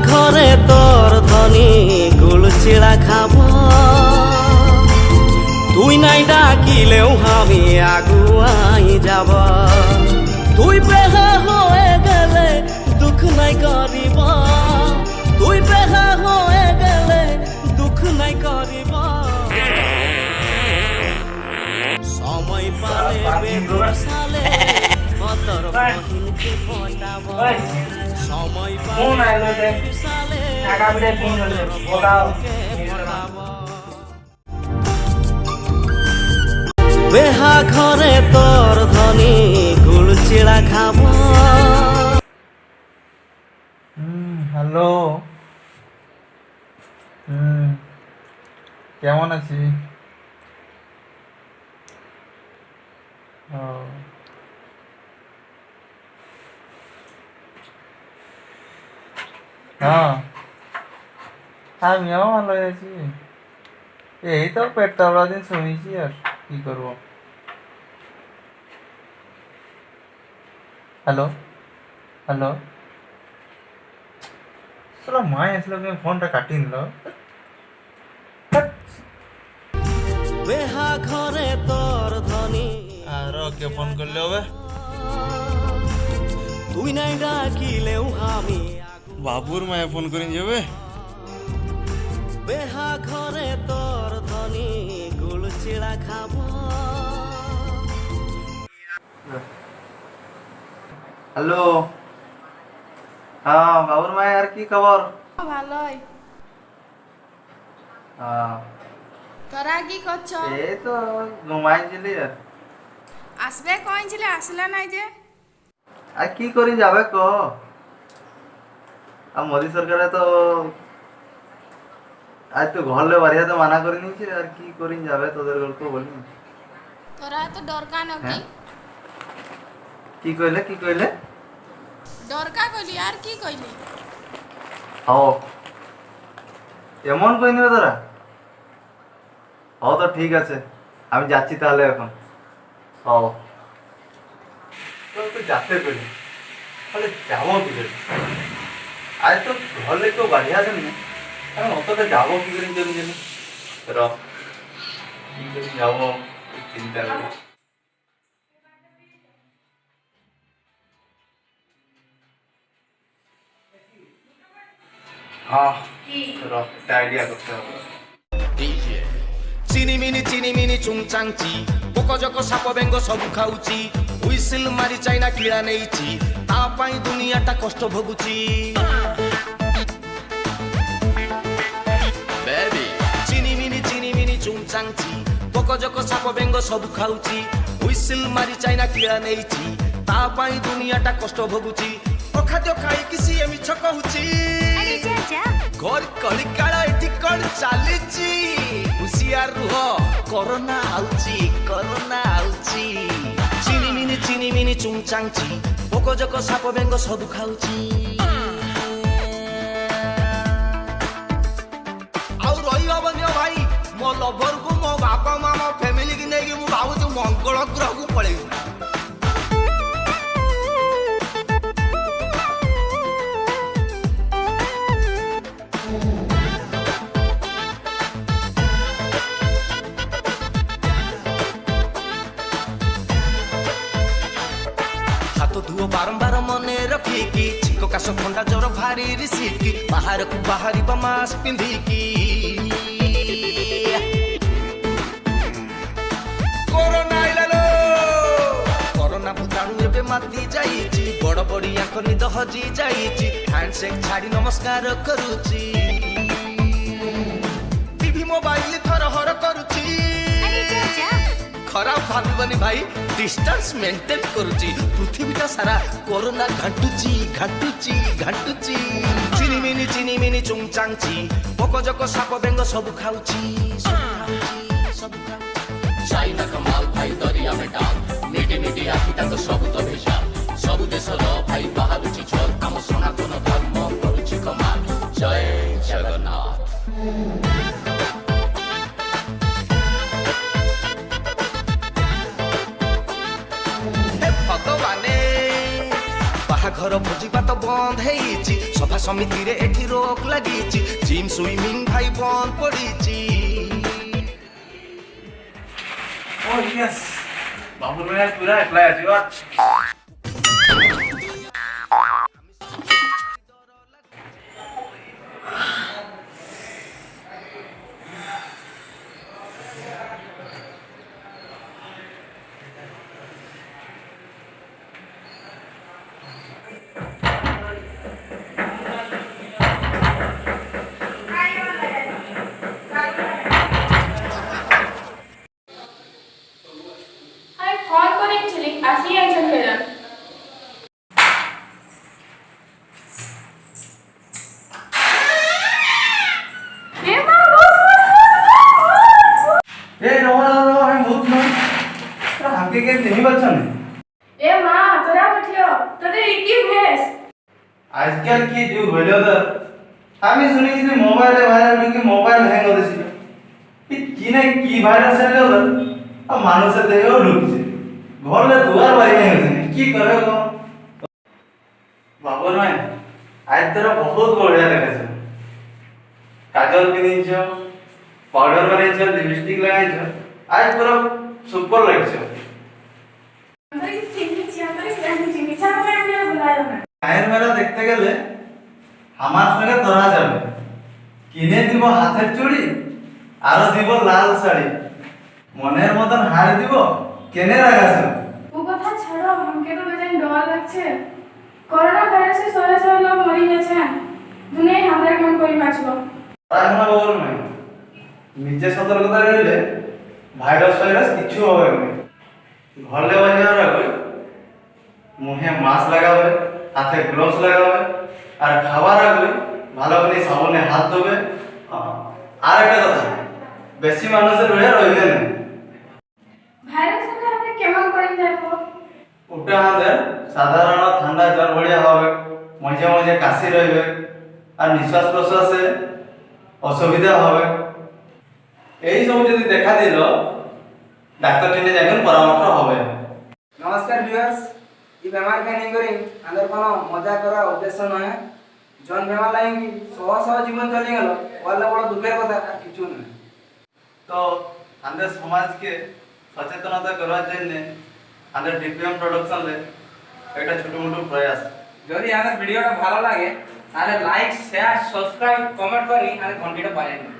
ঘরে তোর ধনী গুল চিড়া খাব, তুই নাই ডাকিলেও আমি আগুয়াই যাব। তুই বেহা হয়ে গেলে দুঃখ নাই করিব, তুই বেহা হয়ে গেলে দুঃখ নাই করিব। সময় পালে বেগুন সালে কতর বহিনকে পটাব, সময় পালে বেগুন সালে কতর বহিনকে পটাব। বেহা ঘরে তোর ধনী গুল চিড়া খাব। হ্যালো। কেমন আছিস? হ্যাঁ, আমিও ভালো আছি। এই তো পেট তাবড়া দিন শুনেছি, আর কি করব। হ্যালো হ্যালো, চলো মা আসলো, ফোনটা কাটি নিল। বেহা ঘরে তোর ধনী আর কে ফোন করলে হবে? তুই নাই ডাকিলেও আমি বাবুর মায়ে ফোন করে যাবে। বেহা ঘরে তোর ধনী গুল চিড়া খাব। হ্যালো, হ্যাঁ বাবুর মায়ে, আর কি খবর? ভালোই। তোরা কি করছ? এই তো ঘুমাইছিলি। আসবে কইছিলে, আসলে নাই যে। আর কি করি যাবে ক, আর মোদী সরকারে তো আজ তো ঘরলে বাড়িয়ে তো মানা করে নিয়েছে, আর কি করি যাবে, তোদের গল্প বলি। তোরা তো ডরকা নাকি? কি কইলে কি কইলে? ডরকা কইলি, আর কি কইলি? ও এমন কই নিবে তোরা? ও তো ঠিক আছে, আমি যাচ্ছি তাহলে এখন। ও তো যাতে করি, তাহলে যাবো কি করে? আজ তো ঘরে কেউ বাড়ি আসেন না, আমি অতটা যাবো কি করে জানি জানি। কি করে যাবো চিন্তা করি। একটা আইডিয়া করতে হবে। চিনিমিনি চুংচাংচি পোকজোক সাপ বেঙ্গ সবু খাউচি, হুইসিল মারি চাইনা কিড়া নেইছি, তা পাই দুনিয়াটা কষ্ট ভোগুচি। বেবি চিনিমিনি চুংচাংচি পোকজোক সাপ বেঙ্গ সবু খাউচি, হুইসিল মারি চাইনা কিড়া নেইছি, তা পাই দুনিয়াটা কষ্ট ভোগুচি। অখাদ্য খাইকি সিଏ মিଛ କହୁଛି, ঘর কলিকাଳ এଠି କଣ ଚାଲିଛି? ହୁସିଆର ରୁହ, କରୋନା ଆଉଚି। ଚିନିମିନି ଚୁংଚାଂଚି ପୋକଜୋକ ସାପ ବେଙ୍ଗ ସବୁ ଖାଉଛି। ଆଉ ରହିହବନି ଭାଇ, ମୋ ଲଭରକୁ, ମୋ ବାପା ମା, ମୋ ଫ୍ୟାମିଲି କି ନେଇକି ମୁଁ ଭାବୁଛି ମଙ୍ଗଳ ଗ୍ରହକୁ ପଳେଇବି। ବାରମ୍ବାର ମନେ ରଖିକି, ଛିଙ୍କ କାଶ ଥଣ୍ଡା ଜ୍ୱର ଭାରି ରିସିକି, ବାହାରକୁ ବାହାରିବା ମାସ୍କ ପିନ୍ଧିକି। କରୋନା ଆଇଲାଲୋ, କରୋନା ଭୂତାଣୁ ଏବେ ମାତି ଯାଇଛି, ବଡ ବଡିଆଙ୍କ ନିଦ ହଜି ଯାଇଛି, ହ୍ୟାଣ୍ଡସେକ୍ ଛାଡି ନମସ୍କାର କରୁଛି। ଟିଭି ମୋବାଇଲ ଥରହର କରୁଛି। ଖରାପ ଭାବିବନି ଭାଇ, ডিস্টেন্স মেনটেন করুছি, পৃথিবীটা সারা করোনা ঘাঁটুচি। চিনিমিনি চুংচাংচি পোকজোক সাপ বেঙ্গ সবু খাউছি। চাইনা কমাল ভাই দরিয়া মে ডাল, মিটি আখিটা তো সবু তো ভেজাল, সবু দেশর ভাই বাহারুচি ঝড়, আম সনাতন ধর্ম করুচি কমাল। জয় জগন্নাথ। ଘର ଭୋଜି ଭାତ ବନ୍ଦ ହେଇଛି, ସଫା ସମିତିରେ ଏଠି ରୋକ ଲାଗିଛି ଜିମ୍ ସୁଇମିଂ ଭାଇ ବନ୍ଦ ପଡ଼ିଛି ଓ ୟେସ୍ ବାବୁଲ ଭାଇ ପୁରା ଏକଲା ଆସିବ আরে ফোন করেছিলি আসি আছেন কেন এ মা এই রো আমি ভূত নই তোরা হাঁকে কে দেখি পাচ্ছেন এ মা তোরা উঠিও তোদের কি ভেস আজকাল কি যুগ হইল তো আমি শুনেছি যে মোবাইলে ভাইরাল নাকি মোবাইল হ্যাং হতেছিল কি না কি ভাইরাস হলো তো আর মানুষের দেহেও ঢুকছে ঘরে দুয়ার বাড়ি হয়ে গেছে কি করে গো বাবু নয় আজ তোরা বহুত বড়িয়া দেখাছে কাজল কিনেছ পাউডার বানিয়েছ লিপস্টিক লাগাইছ আজ পুরো সুপার লাগছে গায়ের মেলা দেখতে গেলে আমার সঙ্গে তোরা যাবে কিনে দিব হাতের চুড়ি আরো দিব লাল শাড়ি মনের মতন হাড় দিব কেনে রাখাছ ও কথা ছাড়ো আমাকে তো বেজান ডর লাগছে করোনা ভাইরাসে শয়ে শয়ে লোক মরে গেছে দুনিয়ায় আমরা কেমন করে বাঁচবো এখন বল নাই নিজে সতর্কতা রইলে ভাইরাস ভাইরাস কিছু হবে না ঘরে বাজিয়ে রাখবে মুখে মাস্ক লাগাবে হাতে গ্লোভস লাগাবে আর খাবার রাখবে ভালো করে সাবনে হাত ধোবে আর একটা কথা বেশি মানুষের রয়ে রইবে না ভাইরাস হলে আমরা কেমন করে যাবো ওটা আমাদের সাধারণ ঠান্ডা জ্বর ভরিয়া হবে মাঝে মাঝে কাশি রইবে আর নিঃশ্বাস প্রশ্বাসে অসুবিধা হবে এই সব যদি দেখা দিল ডাক্তার টিনে যাবেন পরামর্শ হবে নমস্কার ভিউয়ার্স এই বেমারকে নিয়ে করি আমাদের কোনো মজা করার উদ্দেশ্য নয় জন বেমার লাগি সহ সহ জীবন চলে গেল বললে বড় দুঃখের কথা আর কিছু নয় তো আমাদের সমাজকে সচেতনতা করার জন্য আমাদের ডিপিএম প্রোডাকশন একটা ছোট মোটো প্রয়াস যদি আমাদের ভিডিওটা ভালো লাগে তাহলে লাইক শেয়ার সাবস্ক্রাইব কমেন্ট করি আর ঘন্টিটা বাজাই দিন